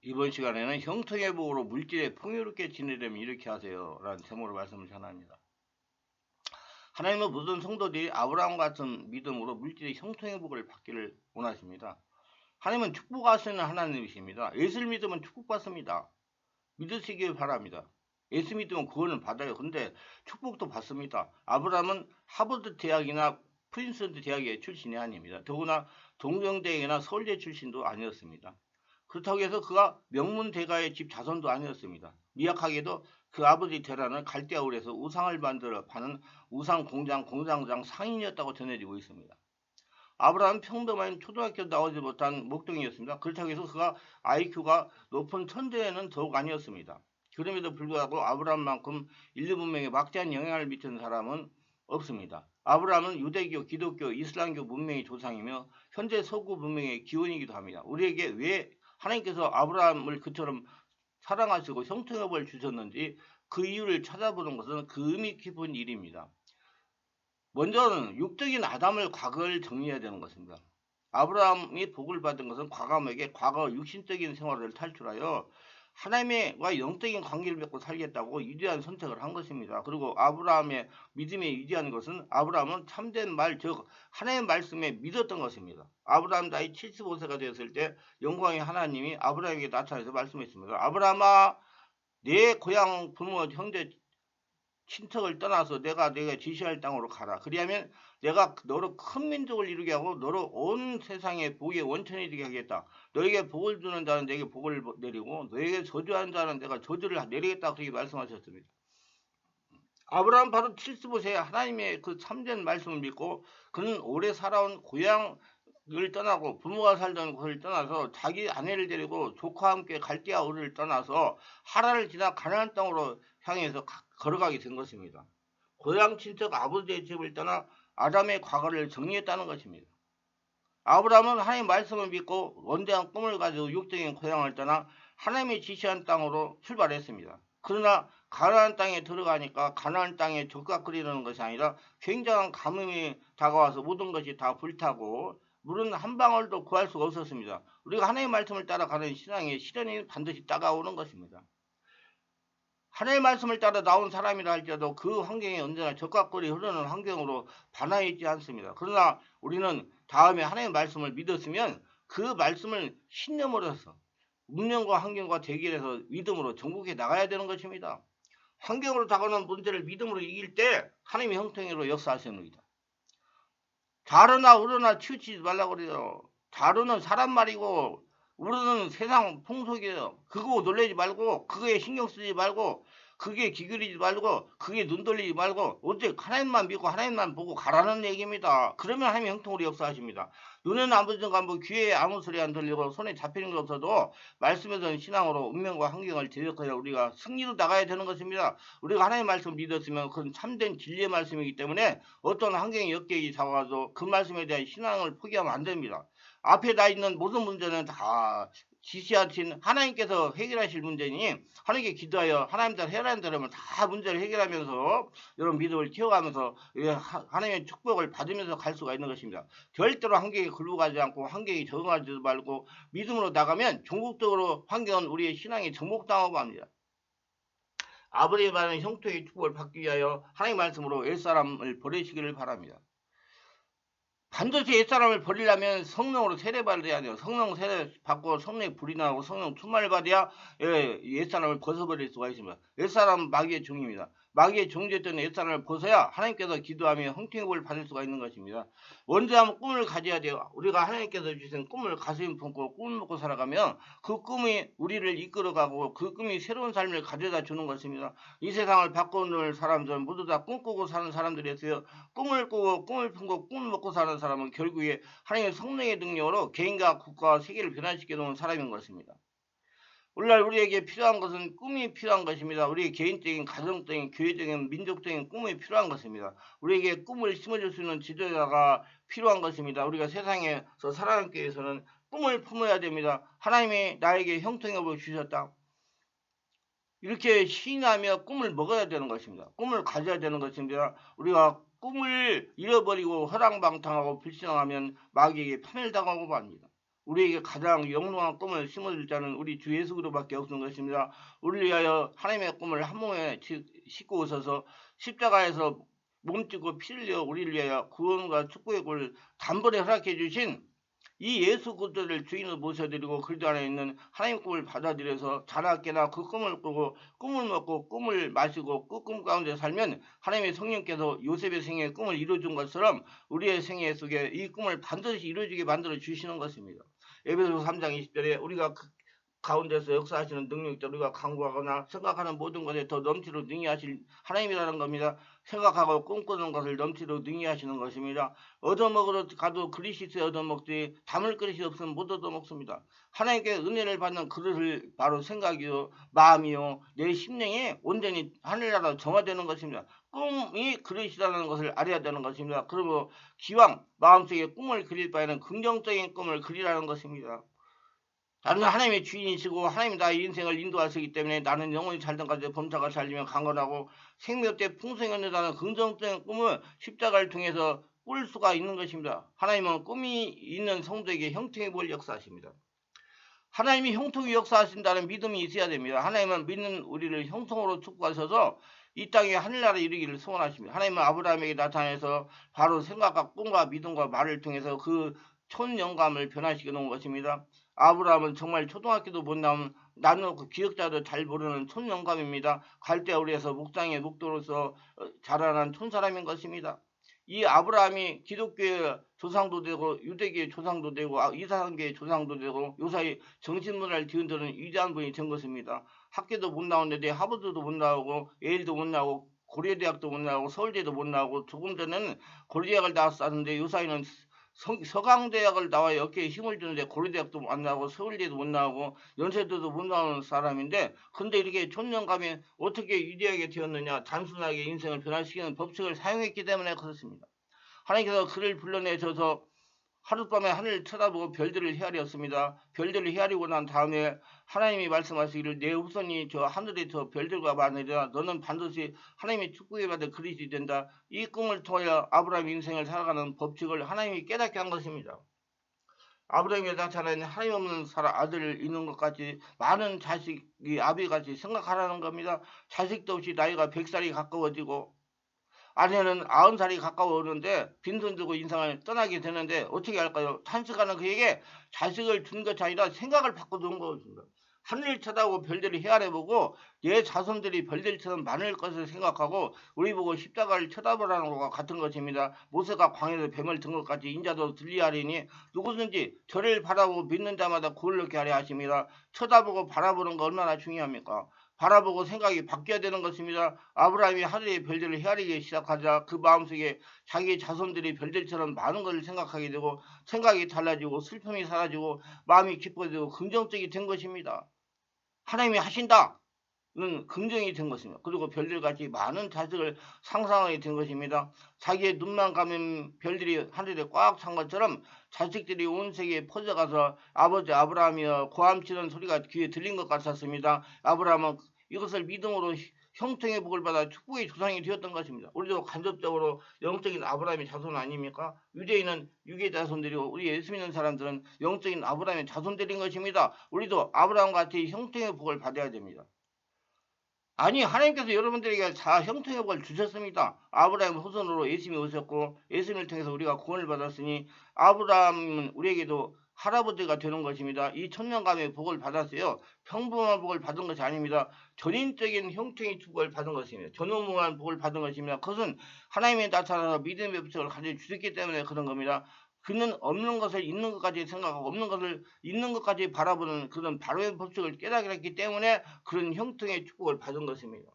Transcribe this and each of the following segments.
이번 시간에는 형통회복으로 물질에 풍요롭게 지내려면 이렇게 하세요 라는 제목으로 말씀을 전합니다. 하나님은 모든 성도들이 아브라함 같은 믿음으로 물질의 형통회복을 받기를 원하십니다. 하나님은 축복하시는 하나님이십니다. 예수를 믿으면 축복받습니다. 믿으시길 바랍니다. 예수 믿으면 구원을 받아요. 근데 축복도 받습니다. 아브라함은 하버드 대학이나 프린스턴 대학의 출신이 아닙니다. 더구나 동경대학이나 서울대 출신도 아니었습니다. 그렇다고 해서 그가 명문대가의 집 자손도 아니었습니다. 미약하게도 그 아버지 테라는 갈대아울에서 우상을 만들어 파는 우상 공장장 상인이었다고 전해지고 있습니다. 아브라함은 평범한 초등학교 나오지 못한 목동이었습니다. 그렇다고 해서 그가 IQ가 높은 천재는 더욱 아니었습니다. 그럼에도 불구하고 아브라함만큼 인류 문명에 막대한 영향을 미친 사람은 없습니다. 아브라함은 유대교, 기독교, 이슬람교 문명의 조상이며 현재 서구 문명의 기원이기도 합니다. 우리에게 왜 하나님께서 아브라함을 그처럼 사랑하시고 형통업을 주셨는지 그 이유를 찾아보는 것은 그 의미 깊은 일입니다. 먼저는 육적인 아담을 과거를 정리해야 되는 것입니다. 아브라함이 복을 받은 것은 과감하게 과거 육신적인 생활을 탈출하여 하나님과 영적인 관계를 맺고 살겠다고 위대한 선택을 한 것입니다. 그리고 아브라함의 믿음이 위대한 것은 아브라함은 참된 말, 즉 하나님의 말씀에 믿었던 것입니다. 아브라함 나이 75세가 되었을 때 영광의 하나님이 아브라함에게 나타나서 말씀했습니다. 아브라함아, 내 고향 부모 형제 친척을 떠나서 내가 지시할 땅으로 가라. 그리하면 내가 너로 큰 민족을 이루게 하고 너로 온 세상에 복의 원천이 되게 하겠다. 너에게 복을 주는 자는 내게 복을 내리고 너에게 저주하는 자는 내가 저주를 내리겠다. 그렇게 말씀하셨습니다. 아브라함 바로 75세에 하나님의 그 참된 말씀을 믿고 그는 오래 살아온 고향을 떠나고 부모가 살던 곳을 떠나서 자기 아내를 데리고 조카와 함께 갈대아 우르를 떠나서 하란을 지나 가나안 땅으로 향해서 걸어가게 된 것입니다. 고향 친척 아버지의 집을 떠나 아담의 과거를 정리했다는 것입니다. 아브라함은 하나님의 말씀을 믿고 원대한 꿈을 가지고 육적인 고향을 떠나 하나님이 지시한 땅으로 출발했습니다. 그러나 가나안 땅에 들어가니까 가나안 땅에 족각거리는 것이 아니라 굉장한 가뭄이 다가와서 모든 것이 다 불타고 물은 한 방울도 구할 수가 없었습니다. 우리가 하나님의 말씀을 따라가는 신앙의 시련이 반드시 다가오는 것입니다. 하나님의 말씀을 따라 나온 사람이라 할지라도 그 환경이 언제나 적각골이 흐르는 환경으로 반하 있지 않습니다. 그러나 우리는 다음에 하나님의 말씀을 믿었으면 그 말씀을 신념으로서 문명과 환경과 대결해서 믿음으로 전국에 나가야 되는 것입니다. 환경으로 다가오는 문제를 믿음으로 이길 때 하나님의 형통으로 역사하십니다. 자르나 우르나 치우치지 말라고 그래요. 자르는 사람 말이고 우르는 세상 풍속이에요. 그거 놀라지 말고 그거에 신경 쓰지 말고 그게 기울이지 말고 그게 눈 돌리지 말고 오직 하나님만 믿고 하나님만 보고 가라는 얘기입니다. 그러면 하나님이 형통으로 역사하십니다. 눈에는 안 보이는 거 귀에 아무 소리 안 들리고 손에 잡히는 게 없어도 말씀에서는 신앙으로 운명과 환경을 대적하여 우리가 승리로 나가야 되는 것입니다. 우리가 하나님의 말씀을 믿었으면 그건 참된 진리의 말씀이기 때문에 어떤 환경이 역경이 다가와도 그 말씀에 대한 신앙을 포기하면 안 됩니다. 앞에 나 있는 모든 문제는 다 지시하신 하나님께서 해결하실 문제니 하나님께 기도하여 하나님들 해라는 대로 다 문제를 해결하면서 이런 믿음을 키워가면서 하나님의 축복을 받으면서 갈 수가 있는 것입니다. 절대로 환경에 굴러가지 않고 환경에 적응하지도 말고 믿음으로 나가면 종국적으로 환경은 우리의 신앙에 정복당하고 합니다. 아버지의 말은 형통의 축복을 받기 위하여 하나님의 말씀으로 옛사람을 버리시기를 바랍니다. 반드시 옛사람을 버리려면 성령으로 세례받아야 돼요. 성령 세례 받고 성령의 불이 나고 성령 충만을 받아야 옛사람을 벗어버릴 수가 있습니다. 옛사람은 마귀의 종입니다. 마귀의 종되었던 옛사람을 벗어야 하나님께서 기도하며 형통을 받을 수가 있는 것입니다. 원죄하면 꿈을 가져야 돼요. 우리가 하나님께서 주신 꿈을 가슴에 품고 꿈을 먹고 살아가면 그 꿈이 우리를 이끌어가고 그 꿈이 새로운 삶을 가져다 주는 것입니다. 이 세상을 바꾸는 사람들은 모두 다 꿈꾸고 사는 사람들이었어요. 꿈을 꾸고 꿈을 품고 꿈을 먹고 사는 사람은 결국에 하나님의 성령의 능력으로 개인과 국가와 세계를 변화시켜 놓은 사람인 것입니다. 오늘날 우리에게 필요한 것은 꿈이 필요한 것입니다. 우리의 개인적인, 가정적인, 교회적인, 민족적인 꿈이 필요한 것입니다. 우리에게 꿈을 심어줄 수 있는 지도자가 필요한 것입니다. 우리가 세상에서 살아남기 위해서는 꿈을 품어야 됩니다. 하나님이 나에게 형통업을 주셨다. 이렇게 시인하며 꿈을 먹어야 되는 것입니다. 꿈을 가져야 되는 것입니다. 우리가 꿈을 잃어버리고 허랑방탕하고 불신하면 마귀에게 파멸당하고 맙니다. 우리에게 가장 영롱한 꿈을 심어줄 자는 우리 주 예수 그리스도밖에 없는 것입니다. 우리를 위하여 하나님의 꿈을 한 몸에 싣고 오셔서 십자가에서 몸짓고 피 흘려 우리를 위하여 구원과 축복의 꿀을 단번에 허락해 주신 이 예수 그리스도를 주인으로 모셔드리고 그리스도 안에 있는 하나님 꿈을 받아들여서 자나깨나 그 꿈을 꾸고 꿈을 먹고 꿈을 마시고 그 꿈 가운데 살면 하나님의 성령께서 요셉의 생애의 꿈을 이루어준 것처럼 우리의 생애 속에 이 꿈을 반드시 이루어지게 만들어 주시는 것입니다. 에베소 3장 20절에 우리가 그 가운데서 역사하시는 능력자 우리가 강구하거나 생각하는 모든 것에 더 넘치도록 능히 하실 하나님이라는 겁니다. 생각하고 꿈꾸는 것을 넘치도록 능히 하시는 것입니다. 얻어먹으러 가도 그릇이 얻어먹지 담을 그릇이 없으면 못 얻어먹습니다. 하나님께 은혜를 받는 그릇을 바로 생각이요 마음이요 내 심령이 온전히 하늘나라로 정화되는 것입니다. 꿈이 그릇이라는 것을 알아야 되는 것입니다. 그리고 기왕 마음속에 꿈을 그릴 바에는 긍정적인 꿈을 그리라는 것입니다. 나는 하나님의 주인이시고 하나님이 나의 인생을 인도하시기 때문에 나는 영원히 살던 가운데 범사가 살리며 강건하고 생명때 풍성히 얻는다는 긍정적인 꿈을 십자가를 통해서 꿀 수가 있는 것입니다. 하나님은 꿈이 있는 성도에게 형통의 복을 역사하십니다. 하나님이 형통히 역사하신다는 믿음이 있어야 됩니다. 하나님은 믿는 우리를 형통으로 축복하셔서 이 땅에 하늘나라 이르기를 소원하십니다. 하나님은 아브라함에게 나타나서 바로 생각과 꿈과 믿음과 말을 통해서 그 촌영감을 변화시켜 놓은 것입니다. 아브라함은 정말 초등학교도 못 나온 나누고 기억자도 잘 모르는 촌영감입니다. 갈대아우리에서 묵상의 묵도로서 자라난 촌사람인 것입니다. 이 아브라함이 기독교의 조상도 되고 유대교의 조상도 되고 이스라엘교의 조상도 되고 요사이 정신문화를 뒤흔드는 위대한 분이 된 것입니다. 학교도 못 나오는데 하버드도 못 나오고 예일도 못 나오고 고려대학도 못 나오고 서울대도 못 나오고 조금 전에는 고려대학을 나왔었는데 요사이는 서강대학을 나와야 어깨에 힘을 주는데 고려대학도 안 나오고 서울대도 못 나오고 연세대도 못 나오는 사람인데 근데 이렇게 촌년감이 어떻게 위대하게 되었느냐 단순하게 인생을 변화시키는 법칙을 사용했기 때문에 그렇습니다. 하나님께서 그를 불러내셔서 하룻밤에 하늘을 쳐다보고 별들을 헤아렸습니다. 별들을 헤아리고 난 다음에 하나님이 말씀하시기를 내 후손이 저 하늘의 저 별들과 많으리라 너는 반드시 하나님의 축복에 받을 그릇이 된다. 이 꿈을 통하여 아브라함 인생을 살아가는 법칙을 하나님이 깨닫게 한 것입니다. 아브라함이 나타나는 하나님 없는 아들을 있는 것 같이 많은 자식이 아비같이 생각하라는 겁니다. 자식도 없이 나이가 100살이 가까워지고 아내는 90살이 가까워오는데 빈손 들고 인생을 떠나게 되는데 어떻게 할까요? 탄식하는 그에게 자식을 준 것이 아니라 생각을 바꿔준 것입니다. 하늘을 쳐다보고 별들을 헤아려보고 내 자손들이 별들처럼 많을 것을 생각하고 우리 보고 십자가를 쳐다보라는 것과 같은 것입니다. 모세가 광야에서 뱀을 든 것까지 인자도 들리하리니 누구든지 저를 바라보고 믿는 자마다 구원을 얻게 하려 하십니다. 쳐다보고 바라보는 거 얼마나 중요합니까? 바라보고 생각이 바뀌어야 되는 것입니다. 아브라함이 하늘의 별들을 헤아리기 시작하자 그 마음속에 자기 자손들이 별들처럼 많은 것을 생각하게 되고 생각이 달라지고 슬픔이 사라지고 마음이 기뻐지고 긍정적이 된 것입니다. 하나님이 하신다. 는 긍정이 된 것입니다. 그리고 별들같이 많은 자식을 상상하게 된 것입니다. 자기의 눈만 감으면 별들이 하늘에 꽉 찬 것처럼 자식들이 온 세계에 퍼져가서 아버지 아브라함이여 고함치는 소리가 귀에 들린 것 같았습니다. 아브라함은 이것을 믿음으로 형통의 복을 받아 축복의 조상이 되었던 것입니다. 우리도 간접적으로 영적인 아브라함의 자손 아닙니까? 유대인은 유괴 자손들이고 우리 예수 믿는 사람들은 영적인 아브라함의 자손들인 것입니다. 우리도 아브라함과 같이 형통의 복을 받아야 됩니다. 아니 하나님께서 여러분들에게 다 형통의 복을 주셨습니다. 아브라함 후손으로 예수님이 오셨고 예수님을 통해서 우리가 구원을 받았으니 아브라함은 우리에게도 할아버지가 되는 것입니다. 이 천년감의 복을 받았어요. 평범한 복을 받은 것이 아닙니다. 전인적인 형통의 축복을 받은 것입니다. 전무한 복을 받은 것입니다. 그것은 하나님이 나타나서 믿음의 법칙을 가져주셨기 때문에 그런 겁니다. 그는 없는 것을 있는 것까지 생각하고 없는 것을 있는 것까지 바라보는 그런 바로의 법칙을 깨닫게 했기 때문에 그런 형통의 축복을 받은 것입니다.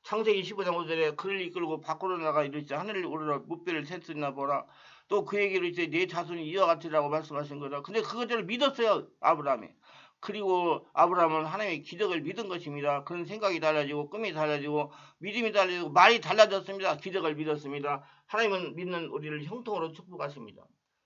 창세기 15장 5절에 그를 이끌고 밖으로 나가 이르시되 하늘을 오르라 무뼈를 샜으나 보라. 또 그에게 이르시되 내 자손이 이와 같으라고 말씀하신 거다. 근데 그것을 믿었어요 아브라함이. 그리고 아브라함은 하나님의 기적을 믿은 것입니다. 그런 생각이 달라지고 꿈이 달라지고 믿음이 달라지고 말이 달라졌습니다. 기적을 믿었습니다. 하나님은 믿는 우리를 형통으로 축복하십니다.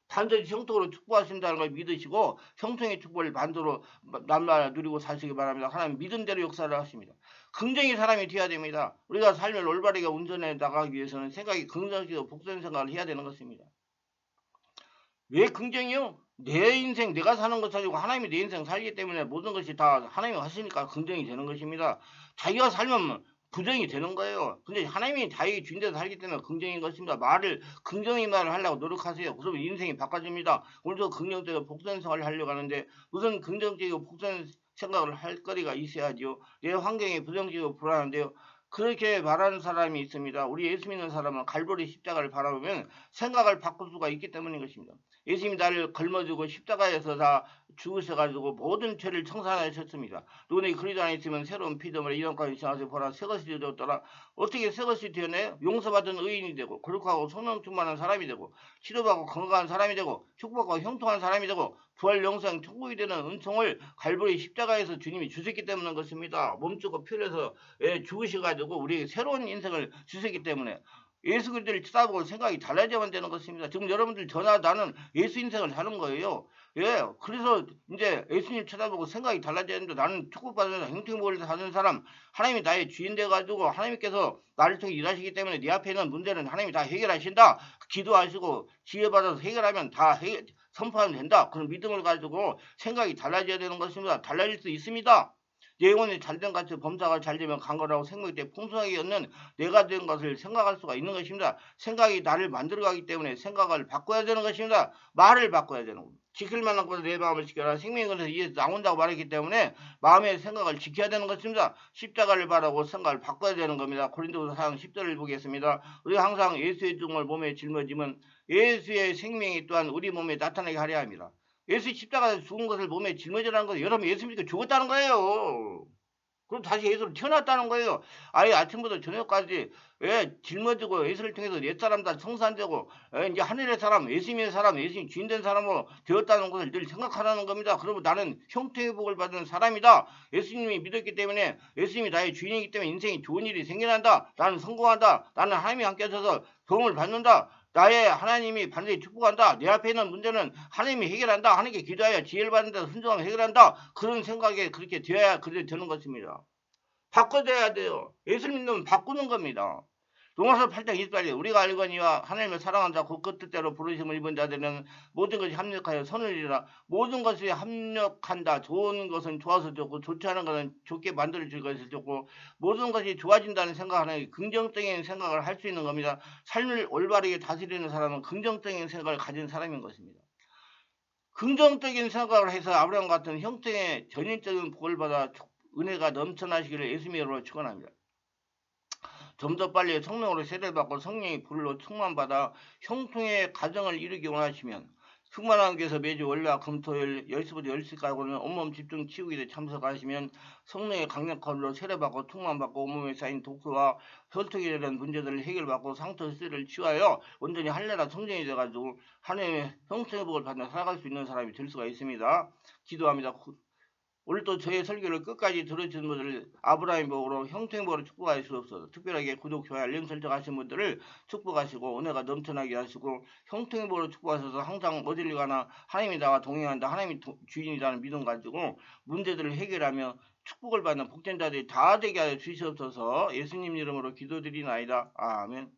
반드시 형통으로 축복하신다는 걸 믿으시고 형통의 축복을 반대로 남나 누리고 사시기 바랍니다. 하나님 믿은 대로 역사를 하십니다. 긍정의 사람이 되어야 됩니다. 우리가 삶을 올바르게 운전해 나가기 위해서는 생각이 긍정적이고 복된 생각을 해야 되는 것입니다. 왜 긍정이요? 내 인생 내가 사는 것 아니고 하나님이 내 인생 살기 때문에 모든 것이 다 하나님이 하시니까 긍정이 되는 것입니다. 자기가 살면 부정이 되는 거예요. 근데 하나님이 자기 주인대로 살기 때문에 긍정인 것입니다. 긍정의 말을 하려고 노력하세요. 그러면 인생이 바꿔집니다. 오늘도 긍정적이고 복선 생활을 하려고 하는데 무슨 긍정적이고 복선 생각을 할 거리가 있어야죠. 내 환경이 부정적이고 불안한데요. 그렇게 말하는 사람이 있습니다. 우리 예수 믿는 사람은 갈보리 십자가를 바라보면 생각을 바꿀 수가 있기 때문인 것입니다. 예수님이 나를 걸머지고 십자가에서 다 죽으셔가지고 모든 죄를 청산하셨습니다. 너네 그리도 안 있으면 새로운 피조물에 이전까지 지나서 보라 새것이 되었더라. 어떻게 새것이 되었네? 용서받은 의인이 되고 거룩하고 성령 충만한 사람이 되고 치료받고 건강한 사람이 되고 축복받고 형통한 사람이 되고 부활 영생 천국이 되는 은총을 갈보리 십자가에서 주님이 주셨기 때문인 것입니다. 몸주고 피를 해서 죽으셔가지고 우리에게 새로운 인생을 주셨기 때문에 예수 그리스도를 쳐다보고 생각이 달라져야만 되는 것입니다. 지금 여러분들 저나 나는 예수 인생을 사는 거예요. 예, 그래서 이제 예수님 쳐다보고 생각이 달라져야 되는데 나는 축복받으면서 행복을 사는 사람, 하나님이 나의 주인 돼가지고 하나님께서 나를 통해 일하시기 때문에 네 앞에 있는 문제는 하나님이 다 해결하신다. 기도하시고 지혜받아서 해결하면 선포하면 된다. 그런 믿음을 가지고 생각이 달라져야 되는 것입니다. 달라질 수 있습니다. 내 영혼이 잘된 같이 범사가 잘되면 강건하고 생명이 돼 풍성하게 얻는 내가 된 것을 생각할 수가 있는 것입니다. 생각이 나를 만들어가기 때문에 생각을 바꿔야 되는 것입니다. 말을 바꿔야 되는 겁니다. 지킬 만한 것을 내 마음을 지켜라. 생명의 것에서 이에서 나온다고 말했기 때문에 마음의 생각을 지켜야 되는 것입니다. 십자가를 바라고 생각을 바꿔야 되는 겁니다. 고린도서 4장 10절을 보겠습니다. 우리가 항상 예수의 죽음을 몸에 짊어지면 예수의 생명이 또한 우리 몸에 나타나게 하려 합니다. 예수 십자가에서 죽은 것을 몸에 짊어지라는 것은 여러분 예수 믿고 죽었다는 거예요. 그럼 다시 예수로 태어났다는 거예요. 아예 아침부터 저녁까지 짊어지고 예수를 통해서 옛사람 다 청산되고 이제 하늘의 사람, 예수님의 사람, 예수님 주인된 사람으로 되었다는 것을 늘 생각하라는 겁니다. 그러면 나는 형통의 복을 받은 사람이다. 예수님이 믿었기 때문에 예수님이 나의 주인이기 때문에 인생이 좋은 일이 생겨난다. 나는 성공한다. 나는 하나님이 함께 하셔서 도움을 받는다. 나의 하나님이 반드시 축복한다. 내 앞에 있는 문제는 하나님이 해결한다. 하나님께 기도하여 지혜를 받는다. 순종하며 해결한다. 그런 생각에 그렇게 되어야 그렇게 되는 것입니다. 바꿔줘야 돼요. 예수 믿으면 바꾸는 겁니다. 로마서 8장 28절 우리가 알거니와 하나님을 사랑한다. 그 뜻대로 부르심을 입은 자들은 모든 것이 합력하여 선을 이루라. 모든 것이 합력한다. 좋은 것은 좋아서 좋고 좋지 않은 것은 좋게 만들어질 것이 좋고 모든 것이 좋아진다는 생각하는 긍정적인 생각을 할 수 있는 겁니다. 삶을 올바르게 다스리는 사람은 긍정적인 생각을 가진 사람인 것입니다. 긍정적인 생각을 해서 아브라함 같은 형태의 전인적인 복을 받아 은혜가 넘쳐나시기를 예수님의 이름으로 축원합니다. 좀 더 빨리 성령으로 세례를 받고 성령의 불로 충만받아 형통의 가정을 이루기 원하시면 충만한 교회에서 매주 월요일 금토일 10시부터 10시까지는 온몸 집중 치유기에 참석하시면 성령의 강력한 불로 세례받고 충만받고 온몸에 쌓인 독소와 혈통에 대한 문제들을 해결받고 상처 스트레스를 치유하여 온전히 할례나 성전이 돼가지고 하나님의 형통의 복을 받아 살아갈 수 있는 사람이 될 수가 있습니다. 기도합니다. 오늘도 저의 설교를 끝까지 들어주신 분들을 아브라함의 복으로 형통의 복으로 축복하시옵소서. 특별하게 구독, 좋아요, 알림 설정하신 분들을 축복하시고 은혜가 넘쳐나게 하시고 형통의 복으로 축복하셔서 항상 어딜 가나 하나님이 나와 동행한다. 하나님이 주인이라는 믿음 가지고 문제들을 해결하며 축복을 받는 복된 자들이 다 되게 하여 주시옵소서. 예수님 이름으로 기도드리나이다. 아멘.